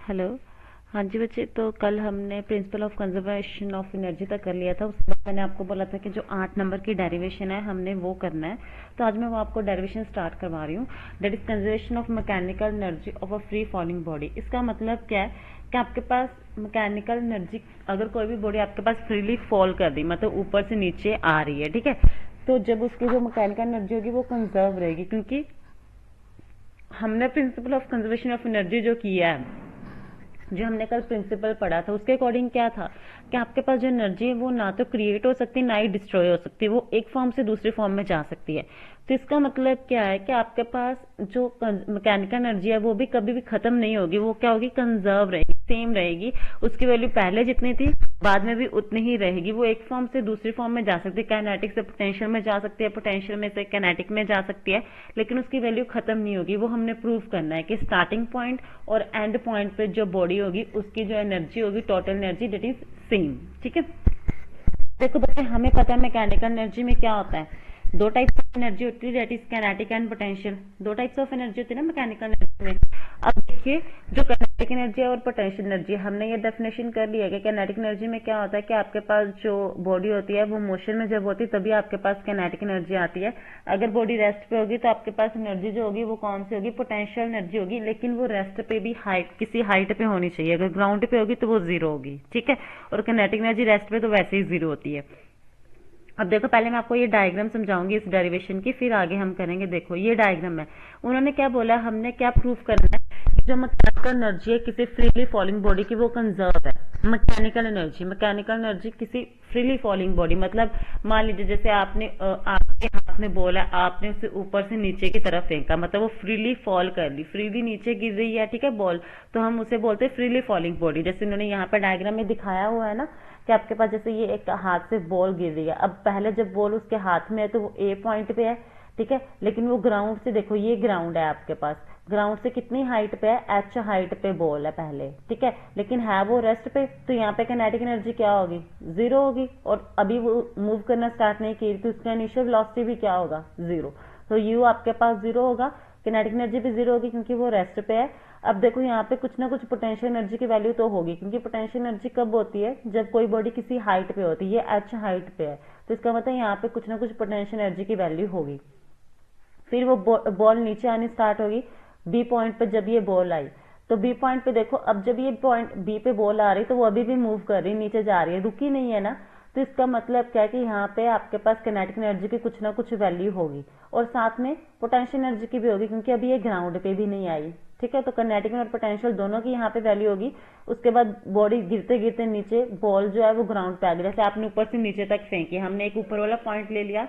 Hello. हाँ जी बच्चे, तो कल हमने principle of conservation of energy तक कर लिया था। उसके बाद मैंने आपको बोला था कि जो 8 नंबर की डेरिवेशन है हमने वो करना है। तो आज मैं वो आपको डेरिवेशन स्टार्ट करवा रही हूँ। That is conservation of mechanical energy of a free falling body. इसका मतलब क्या है कि आपके पास मैकेनिकल एनर्जी, अगर कोई भी बॉडी आपके पास फ्रीली फॉल कर दी, मतलब ऊपर से नीचे आ रही है, ठीक है, तो जब उसकी जो मैकेनिकल एनर्जी होगी वो कंजर्व रहेगी, क्योंकि हमने principle of conservation of energy जो किया है, जो हमने कल प्रिंसिपल पढ़ा था, उसके अकॉर्डिंग क्या था कि आपके पास जो एनर्जी है वो ना तो क्रिएट हो सकती ना ही डिस्ट्रॉय हो सकती, वो एक फॉर्म से दूसरी फॉर्म में जा सकती है। तो इसका मतलब क्या है कि आपके पास जो मैकेनिकल एनर्जी है वो भी कभी भी खत्म नहीं होगी, वो क्या होगी, कंजर्व रहेगी, सेम रहेगी। उसकी वैल्यू पहले जितनी थी बाद में भी उतनी ही रहेगी। वो एक फॉर्म से दूसरी फॉर्म में जा सकती है, काइनेटिक से पोटेंशियल में जा सकती है, पोटेंशियल में से काइनेटिक में जा सकती है, लेकिन उसकी वैल्यू खत्म नहीं होगी। वो हमने प्रूव करना है कि स्टार्टिंग पॉइंट और एंड पॉइंट पे जो बॉडी होगी उसकी जो एनर्जी होगी, total energy, that is same. ठीक है, देखो बच्चे, हमें पता है मैकेनिकल एनर्जी में क्या होता है, दो टाइप्स ऑफ एनर्जी होती है, that is kinetic and potential. दो टाइप्स ऑफ एनर्जी होती है ना मैकेनिकल एनर्जी में। अब देखिए, जो काइनेटिक एनर्जी और पोटेंशियल एनर्जी, हमने ये डेफिनेशन कर लिया कि काइनेटिक एनर्जी में क्या होता है कि आपके पास जो बॉडी होती है वो मोशन में जब होती है तभी आपके पास काइनेटिक एनर्जी आती है। अगर बॉडी रेस्ट पे होगी तो आपके पास एनर्जी जो होगी वो कौन सी होगी, पोटेंशियल एनर्जी होगी, लेकिन वो रेस्ट पे भी हाइट, किसी हाइट पे होनी चाहिए। अगर ग्राउंड पे होगी तो वो जीरो होगी, ठीक है, और काइनेटिक एनर्जी रेस्ट पे तो वैसे ही जीरो होती है। अब देखो, पहले मैं आपको ये डायग्राम समझाऊंगी इस डेरिवेशन की, फिर आगे हम करेंगे। देखो ये डायग्राम है, उन्होंने क्या बोला, हमने क्या प्रूफ करना है कि जो मैकेनिकल एनर्जी है किसी फ्रीली फॉलिंग बॉडी की वो कंजर्व है। मैकेनिकल एनर्जी किसी फ्रीली फॉलिंग बॉडी, मतलब मान लीजिए जैसे आपके हाथ में बॉल है, आपने उसे ऊपर से नीचे की तरफ फेंका, मतलब वो फ्रीली फॉल कर ली, फ्रीली नीचे गिर रही है, ठीक है, बॉल, तो हम उसे बोलते हैं फ्रीली फॉलिंग बॉडी। जैसे उन्होंने यहाँ पर डायग्राम में दिखाया हुआ है ना कि आपके पास जैसे ये एक हाथ से बॉल गिर रही है। अब पहले जब बॉल उसके हाथ में है तो वो ए पॉइंट पे है, ठीक है, लेकिन वो ग्राउंड से, देखो ये ग्राउंड है आपके पास, ग्राउंड से कितनी हाइट पे है, एच हाइट पे बॉल है पहले, ठीक है, लेकिन है वो रेस्ट पे, तो यहाँ पे काइनेटिक एनर्जी क्या होगी, जीरो होगी। और अभी वो मूव करना स्टार्ट नहीं की तो उसका इनिशियल वेलोसिटी भी क्या होगा, जीरो। तो यू आपके पास जीरो होगा, काइनेटिक एनर्जी भी जीरो होगी क्योंकि वो रेस्ट पे है। अब देखो यहाँ पे कुछ ना कुछ पोटेंशियल एनर्जी की वैल्यू तो होगी, क्योंकि पोटेंशियल एनर्जी कब होती है, जब कोई बॉडी किसी हाइट पे होती है, ये एच हाइट पे है, तो इसका मतलब यहाँ पे कुछ ना कुछ पोटेंशियल एनर्जी की वैल्यू होगी। फिर वो बॉल नीचे आनी स्टार्ट होगी बी पॉइंट पे। जब ये बॉल आई तो बी पॉइंट पे देखो, अब जब ये पॉइंट बी पे बॉल आ रही तो वो अभी भी मूव कर रही, नीचे जा रही है, रुकी नहीं है ना। तो इसका मतलब क्या है कि यहाँ पे आपके पास काइनेटिक एनर्जी की कुछ ना कुछ वैल्यू होगी, और साथ में पोटेंशियल एनर्जी की भी होगी, क्योंकि अभी ये ग्राउंड पे भी नहीं आई, ठीक है। तो काइनेटिक और पोटेंशियल दोनों की यहाँ पे वैल्यू होगी। उसके बाद बॉडी गिरते गिरते नीचे, बॉल जो है वो ग्राउंड पे आ गई। जैसे आपने ऊपर से नीचे तक फेंकी, हमने एक ऊपर वाला पॉइंट ले लिया,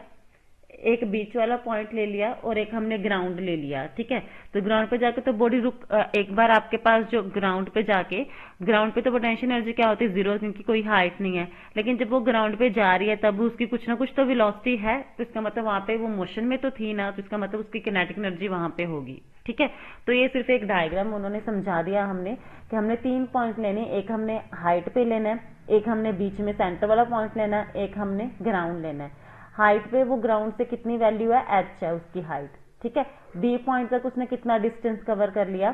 एक बीच वाला पॉइंट ले लिया, और एक हमने ग्राउंड ले लिया, ठीक है। तो ग्राउंड पे जाके तो बॉडी एक बार आपके पास जो ग्राउंड पे जाके, ग्राउंड पे तो पोटेंशियल एनर्जी क्या होती है, जीरो, क्योंकि कोई हाइट नहीं है, लेकिन जब वो ग्राउंड पे जा रही है तब उसकी कुछ ना कुछ तो वेलोसिटी है, तो इसका मतलब वहां पे वो मोशन में तो थी ना, तो इसका मतलब उसकी किनेटिक एनर्जी वहां पे होगी, ठीक है। तो ये सिर्फ एक डायग्राम उन्होंने समझा दिया हमने कि हमने 3 पॉइंट लेने, एक हमने हाइट पे लेना है, एक हमने बीच में सेंटर वाला पॉइंट लेना है, एक हमने ग्राउंड लेना है। हाइट पे वो ग्राउंड से कितनी वैल्यू है, एच है उसकी हाइट, ठीक है। बी पॉइंट तक उसने कितना डिस्टेंस कवर कर लिया,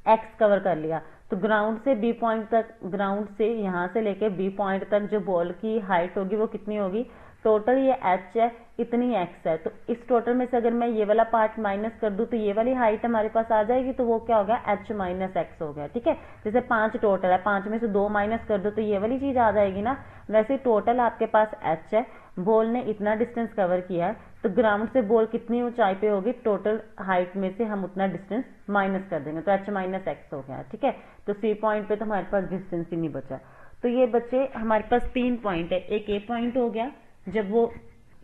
एक्स कवर कर लिया। तो ग्राउंड से बी पॉइंट तक, ग्राउंड से यहां से लेके बी पॉइंट तक जो बॉल की हाइट होगी वो कितनी होगी, टोटल ये एच है, इतनी एक्स है। तो इस टोटल में से अगर मैं ये वाला पार्ट माइनस कर दूं तो ये वाली हाइट हमारे पास आ जाएगी, तो वो क्या हो गया, एच माइनस एक्स हो गया, ठीक है। जैसे 5 टोटल है, 5 में से 2 माइनस कर दो तो ये वाली चीज आ जाएगी ना। वैसे टोटल आपके पास एच है, बॉल ने इतना डिस्टेंस कवर किया है, तो ग्राउंड से बॉल कितनी ऊंचाई पे होगी, टोटल हाइट में से हम उतना डिस्टेंस माइनस कर देंगे, तो एच माइनस एक्स हो गया, ठीक है। तो सी पॉइंट पे तो हमारे पास डिस्टेंस ही नहीं बचा। तो ये बच्चे हमारे पास 3 पॉइंट है, एक ए पॉइंट हो गया जब वो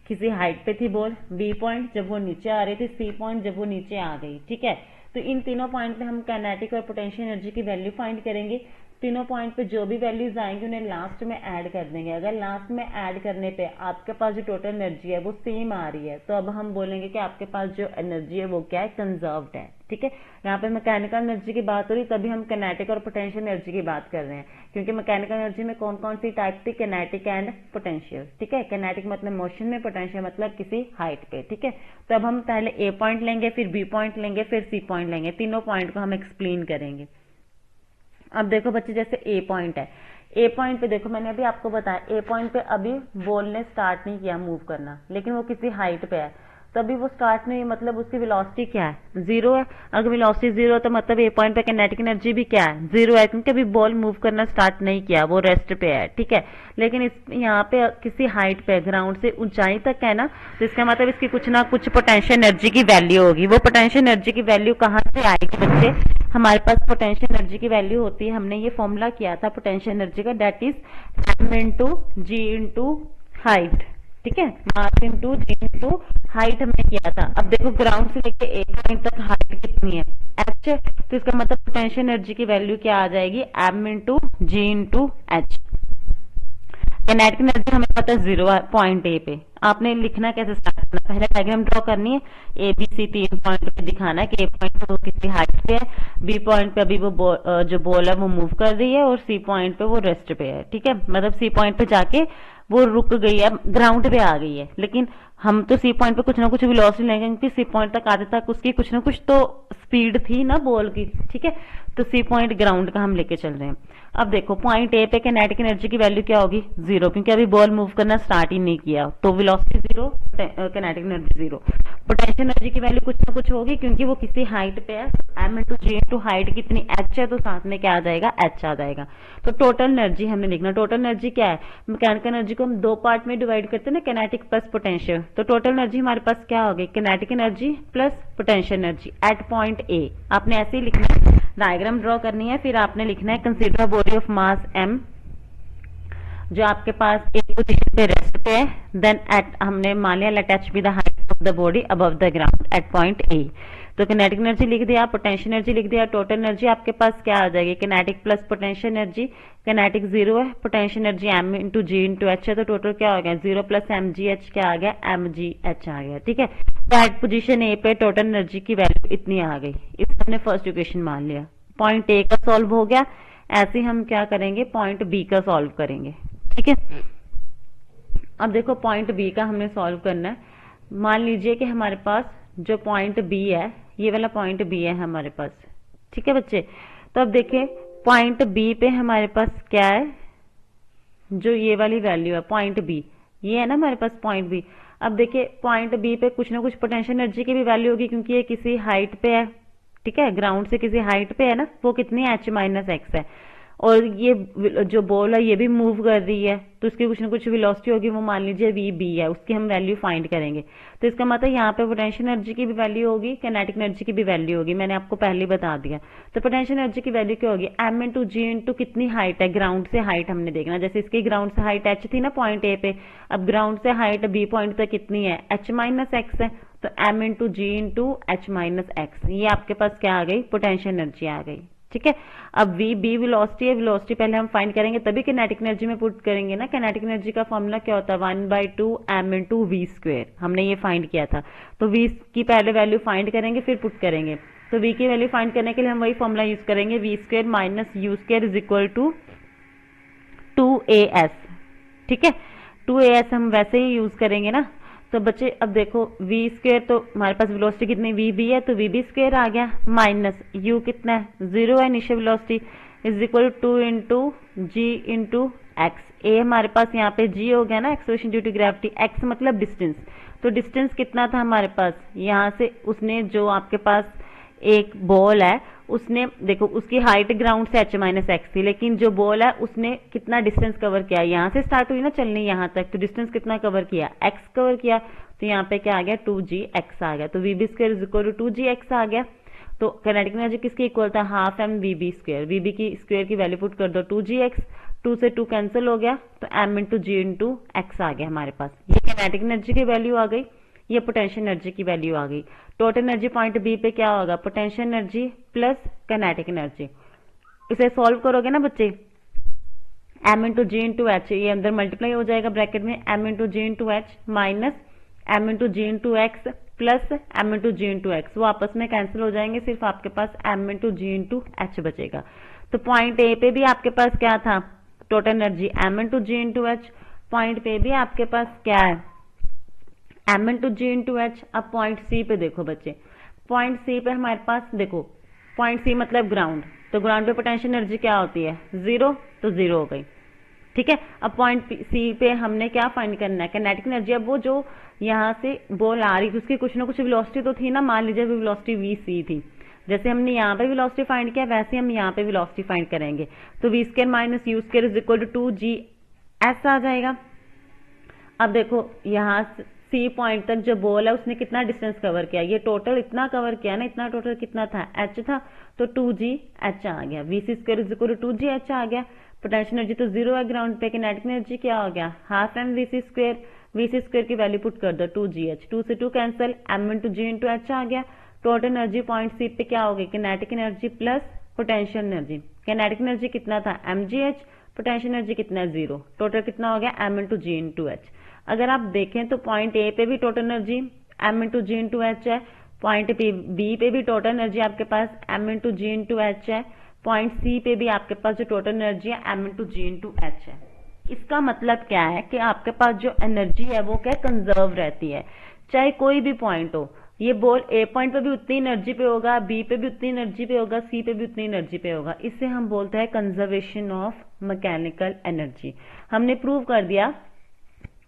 किसी हाइट पे थी बॉल, बी पॉइंट जब वो नीचे आ रही थी, सी पॉइंट जब वो नीचे आ गई, ठीक है। तो इन तीनों पॉइंट पे हम काइनेटिक और पोटेंशियल एनर्जी की वैल्यू फाइंड करेंगे। तीनों पॉइंट पे जो भी वैल्यूज आएंगी उन्हें लास्ट में ऐड कर देंगे। अगर लास्ट में ऐड करने पे आपके पास जो टोटल एनर्जी है वो सेम आ रही है, तो अब हम बोलेंगे कि आपके पास जो एनर्जी है वो क्या है, कंजर्व्ड है, ठीक है। यहाँ पे मैकेनिकल एनर्जी की बात हो रही, तभी हम काइनेटिक और पोटेंशियल एनर्जी की बात कर रहे हैं, क्योंकि मैकेनिकल एनर्जी में कौन कौन सी टाइप थी, काइनेटिक एंड पोटेंशियल, ठीक है। काइनेटिक मतलब मोशन में, पोटेंशियल मतलब किसी हाइट पे, ठीक है। तो अब हम पहले ए पॉइंट लेंगे, फिर बी पॉइंट लेंगे, फिर सी पॉइंट लेंगे, तीनों पॉइंट को हम एक्सप्लेन करेंगे। अब देखो बच्चे, जैसे ए पॉइंट है, ए पॉइंट पे देखो मैंने अभी आपको बताया, ए पॉइंट पे अभी बॉल ने स्टार्ट नहीं किया मूव करना, लेकिन वो किसी हाइट पे है, तभी वो स्टार्ट नहीं, मतलब उसकी वेलोसिटी क्या है, जीरो है। अगर वेलोसिटी जीरो है तो मतलब ए पॉइंट पे काइनेटिक एनर्जी भी क्या है, जीरो है, क्योंकि अभी बॉल मूव करना स्टार्ट नहीं किया, वो रेस्ट पे है, ठीक है। लेकिन इस यहाँ पे किसी हाइट पे, ग्राउंड से ऊंचाई तक है ना, तो इसका मतलब इसकी कुछ ना कुछ पोटेंशियल एनर्जी की वैल्यू होगी। वो पोटेंशियल एनर्जी की वैल्यू कहाँ से आएगी बच्चे, हमारे पास पोटेंशियल एनर्जी की वैल्यू होती है, हमने ये फॉर्मूला किया था पोटेंशियल एनर्जी का, that is m into g into height, ठीक है, mass into g into height हमने किया था। अब देखो ग्राउंड से लेके एक पॉइंट तक हाइट कितनी है, एच है, तो इसका मतलब पोटेंशियल एनर्जी की वैल्यू क्या आ जाएगी, M into g into H. Kinetic energy हमें पता है जीरो है पॉइंट ए पे। आपने लिखना कैसे स्टार्ट करना, पहले डायग्राम ड्रॉ करनी है, ए बी सी 3 पॉइंट पे दिखाना है कि ए पॉइंट पे वो कितनी हाइट पे है, बी पॉइंट पे अभी वो जो बॉल है वो मूव कर रही है, और सी पॉइंट पे वो रेस्ट पे है, ठीक है। मतलब सी पॉइंट पे जाके वो रुक गई है, ग्राउंड पे आ गई है, लेकिन हम तो सी पॉइंट पे कुछ ना कुछ वेलोसिटी लेंगे, क्योंकि सी पॉइंट तक आते तक उसकी कुछ ना कुछ तो स्पीड थी ना बॉल की, ठीक है। तो सी पॉइंट ग्राउंड का हम लेके चल रहे हैं। अब देखो पॉइंट ए पे काइनेटिक एनर्जी की वैल्यू क्या होगी, जीरो, क्योंकि अभी बॉल मूव करना स्टार्ट ही नहीं किया, तो velocity zero, kinetic energy zero. Potential energy की वैल्यू कुछ ना कुछ होगी, क्योंकि वो किसी हाइट पे है, M into g into height कितनी, एच है, तो साथ में क्या आ जाएगा, एच आ जाएगा। तो टोटल एनर्जी हमने लिखना, टोटल एनर्जी क्या है, मैकेनिकल एनर्जी को हम दो पार्ट में डिवाइड करते हैं ना, काइनेटिक प्लस पोटेंशियल, तो टोटल एनर्जी हमारे पास क्या होगी, kinetic energy plus potential energy at point ए। आपने ऐसे ही लिखना है, डायग्राम ड्रॉ करनी है, फिर आपने लिखना है consider body of mass m जो आपके पास एक पोजीशन पे रेस्ट पे है, देन एट हमने मान लिया let h be the height of the body above the ground at point A. तो किनेटिक एनर्जी लिख दिया, पोटेंशियल एनर्जी लिख दिया, टोटल एनर्जी आपके पास क्या आ जाएगी, kinetic plus potential energy, kinetic zero है, potential energy m into g into h है, तो टोटल क्या हो गया, zero plus m g h क्या आ गया, एम जी एच आ गया, ठीक है। तो एट पोजीशन ए पे टोटल एनर्जी की वैल्यू इतनी आ गई, इसे हमने फर्स्ट इक्वेशन मान लिया। पॉइंट ए का सॉल्व हो गया, ऐसे ही हम क्या करेंगे, पॉइंट बी का सॉल्व करेंगे, ठीक है। अब देखो पॉइंट बी का हमें सॉल्व करना है। मान लीजिए कि हमारे पास जो पॉइंट बी है, ये वाला पॉइंट बी है हमारे पास, ठीक है बच्चे। तो अब देखिए पॉइंट बी पे हमारे पास क्या है, जो ये वाली वैल्यू है पॉइंट बी, ये है ना हमारे पास पॉइंट बी। अब देखिए पॉइंट बी पे कुछ ना कुछ पोटेंशियल एनर्जी की भी वैल्यू होगी, क्योंकि ये किसी हाइट पे है, ठीक है, ग्राउंड से किसी हाइट पे है ना, वो कितनी एच माइनस एक्स है, और ये जो बॉल है ये भी मूव कर रही है, तो उसकी कुछ ना कुछ वेलोसिटी होगी, वो मान लीजिए वी बी है, उसकी हम वैल्यू फाइंड करेंगे। तो इसका मतलब यहाँ पे पोटेंशियल एनर्जी की भी वैल्यू होगी, काइनेटिक एनर्जी की भी वैल्यू होगी, मैंने आपको पहले बता दिया। तो पोटेंशियल एनर्जी की वैल्यू क्या होगी, एम इंटू जी इंटू कितनी हाइट है, ग्राउंड से हाइट हमने देखना, जैसे इसकी ग्राउंड से हाइट एच थी ना पॉइंट ए पे, अब ग्राउंड से हाइट बी पॉइंट तक कितनी है, एच माइनस एक्स है, तो M into g into h minus x, ये आपके पास क्या आ गई, पोटेंशियल एनर्जी आ गई, ठीक है। अब वी बी वेलोसिटी है, वेलोसिटी पहले हम फाइंड करेंगे तभी काइनेटिक एनर्जी में पुट करेंगे ना। काइनेटिक एनर्जी का फॉर्मूला क्या होता है, 1/2 m इंटू वी स्क्वेयर, हमने ये फाइंड किया था। तो वी की पहले वैल्यू फाइंड करेंगे फिर पुट करेंगे। तो वी की वैल्यू फाइंड करने के लिए हम वही फॉर्मूला यूज करेंगे, v square minus u square is equal to 2as, ठीक है। 2as हम वैसे ही यूज करेंगे ना। तो बच्चे अब देखो वी स्क्वेयर, तो हमारे पास वेलोसिटी कितनी वी बी है, तो वी बी स्क्वेयर आ गया, माइनस यू कितना है, जीरो है initial velocity, is equal to 2 into g into x. ए हमारे पास यहाँ पे जी हो गया ना, acceleration due to gravity, x मतलब डिस्टेंस, तो डिस्टेंस कितना था हमारे पास, यहाँ से उसने जो आपके पास एक बॉल है, उसने देखो उसकी हाइट ग्राउंड से एच माइनस एक्स थी, लेकिन जो बॉल है उसने कितना डिस्टेंस कवर किया, यहाँ से स्टार्ट हुई ना चलनी यहाँ तक, तो डिस्टेंस कितना कवर किया, एक्स कवर किया, तो यहाँ पे क्या आ गया 2g x आ गया, तो v B square is equal to 2g x आ गया। तो काइनेटिक एनर्जी किसकी इक्वल था, half m v B square, v B की स्क्वायर की वैल्यू पुट कर दो 2g x, 2 से 2 कैंसिल हो गया, तो m into g into x आ गया हमारे पास, ये काइनेटिक एनर्जी की वैल्यू आ गई, ये पोटेंशियल एनर्जी की वैल्यू आ गई। टोटल एनर्जी पॉइंट बी पे क्या होगा, potential energy plus kinetic energy. इसे सॉल्व करोगे ना बच्चे, m into g into h, ये अंदर मल्टीप्लाई हो जाएगा ब्रैकेट में, m into g into h minus m into g into x plus m into g into x, वो आपस में कैंसिल हो जाएंगे, सिर्फ आपके पास m into g into H बचेगा। तो पॉइंट ए पे भी आपके पास क्या था, total energy m into g into H, point पे भी आपके पास क्या है, m into g into H. अब पॉइंट सी पे देखो बच्चे, पॉइंट सी पे हमारे पास देखो, पॉइंट सी मतलब ग्राउंड, तो ग्राउंड पे पोटेंशियल एनर्जी क्या होती है, 0, तो 0 हो गई। ठीक है, अब पॉइंट सी पे हमने क्या फाइंड करना है, काइनेटिक एनर्जी। अब वो जो यहाँ से बॉल आ रही थी उसकी कुछ ना कुछ वेलोसिटी तो थी ना, मान लीजिए वेलोसिटी वी सी थी, जैसे हमने यहाँ पे वेलोसिटी फाइंड किया वैसे हम यहाँ पे वेलोसिटी फाइंड करेंगे। तो v square minus u square is equal to 2g s आ जाएगा। अब देखो यहाँ सी पॉइंट तक जो बॉल है उसने कितना डिस्टेंस कवर किया, ये टोटल इतना कवर किया ना, इतना टोटल कितना था, एच था, तो 2g एच आ गया। V C square is equal to 2g h आ गया। पोटेंशियल एनर्जी तो 0 है ग्राउंड पे, किनेटिक एनर्जी क्या हो गया, हाफ एम वी सी स्क्वायर। वी सी स्क्वायर की वैल्यू पुट कर दो 2g एच, 2 से 2 cancel, m into g into h आ गया। टोटल एनर्जी पॉइंट सी पे क्या होगी, kinetic energy plus potential energy. Kinetic energy कितना था, mgh, पोटेंशियल एनर्जी कितना है, 0। टोटल कितना हो गया, m into g into H. अगर आप देखें तो पॉइंट ए पे भी total energy m into g into h है, पॉइंट बी पे भी टोटल एनर्जी आपके पास m into g into h है, पॉइंट सी पे भी आपके पास जो टोटल एनर्जी है m into g into h है। इसका मतलब क्या है कि आपके पास जो एनर्जी है वो क्या कंजर्व रहती है, चाहे कोई भी पॉइंट हो। ये बॉल ए पॉइंट पे भी उतनी एनर्जी पे होगा, बी पे भी उतनी एनर्जी पे होगा, सी पे भी उतनी एनर्जी पे होगा। इससे हम बोलते हैं कंजर्वेशन ऑफ मैकेनिकल एनर्जी। हमने प्रूव कर दिया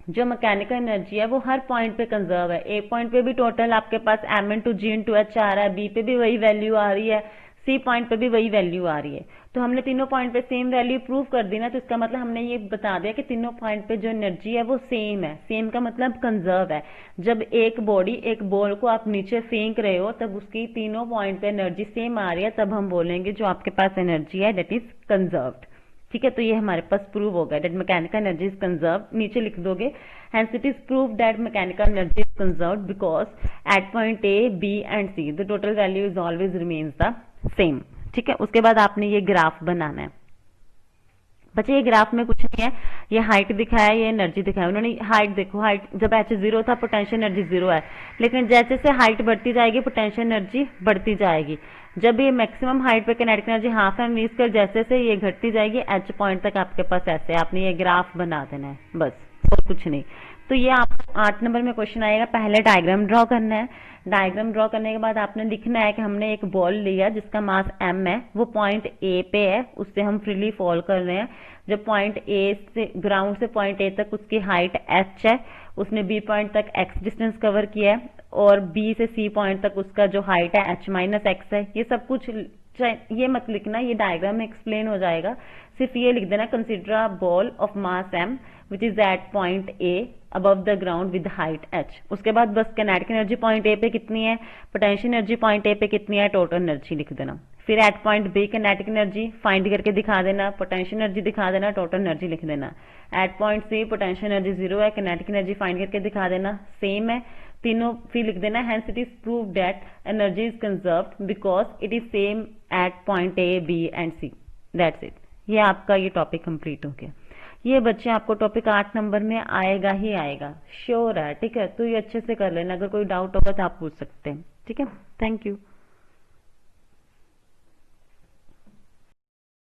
जो मैकेनिकल एनर्जी है वो हर पॉइंट पे कंजर्व है। ए पॉइंट पे भी टोटल आपके पास m into g into h आ रहा है, बी पे भी वही वैल्यू आ रही है, सी पॉइंट पे भी वही वैल्यू आ रही है। तो हमने तीनों पॉइंट पे सेम वैल्यू प्रूव कर दी ना, तो इसका मतलब हमने ये बता दिया कि तीनों पॉइंट पे जो एनर्जी है वो सेम है। सेम का मतलब कंजर्व है। जब एक बॉडी एक बॉल को आप नीचे फेंक रहे हो तब उसकी तीनों पॉइंट पे एनर्जी सेम आ रही है, तब हम बोलेंगे जो आपके पास एनर्जी है दैट इज कंजर्व्ड। ठीक है, तो ये हमारे पास प्रूव हो गया that mechanical energy is conserve. नीचे लिख दोगे hence it is prove that mechanical energy is conserve because at point A B and C the total value is always remains the same. ठीक है, उसके बाद आपने ये ग्राफ बनाना है। बच्चे ये ग्राफ में कुछ नहीं है, ये हाइट दिखाया है, ये एनर्जी दिखाया। उन्होंने हाइट देखो, हाइट जब h 0 था पोटेंशियल एनर्जी 0 है, लेकिन जैसे जैसे हाइट बढ़ती जाएगी पोटेंशियल एनर्जी बढ़ती जाएगी। जब ये मैक्सिमम हाइट पे kinetic energy half m v square जैसे से ये घटती जाएगी h पॉइंट तक आपके पास ऐसे आपने ये ग्राफ बना देना है, बस और कुछ नहीं। तो ये आप 8 नंबर में क्वेश्चन आएगा, पहले डायग्राम ड्रॉ करना है। डायग्राम ड्रॉ करने के बाद आपने लिखना है कि हमने एक बॉल लिया जिसका मास m है, वो पॉइंट ए पे है, उससे हम फ्रीली फॉल कर रहे हैं। जब पॉइंट ए से ग्राउंड से पॉइंट ए तक उसकी हाइट h है, उसने बी पॉइंट तक x डिस्टेंस कवर किया है, और बी से सी पॉइंट तक उसका जो हाइट है h माइनस एक्स है। ये सब कुछ ये मत लिखना, ये डायग्राम में एक्सप्लेन हो जाएगा। सिर्फ ये लिख देना consider a ball of mass m which is at point A above the ground with height h। उसके बाद बस किनेटिक एनर्जी पॉइंट ए पे कितनी है, पोटेंशियल एनर्जी पॉइंट ए पे कितनी है, टोटल एनर्जी लिख देना। फिर at point B kinetic energy find करके दिखा देना, पोटेंशियल एनर्जी दिखा देना, टोटल एनर्जी लिख देना। At point C potential energy 0 है, किनेटिक एनर्जी फाइंड करके दिखा देना, सेम है तीनों। फिर लिख देना hence it is prove that energy is conserved because it is same at point A B and C. That's it. ये आपका ये टॉपिक कंप्लीट हो गया। ये बच्चे आपको टॉपिक 8 नंबर में आएगा ही आएगा, श्योर है। ठीक है, तो ये अच्छे से कर लेना, अगर कोई डाउट होगा तो आप पूछ सकते हैं। ठीक है, थैंक यू।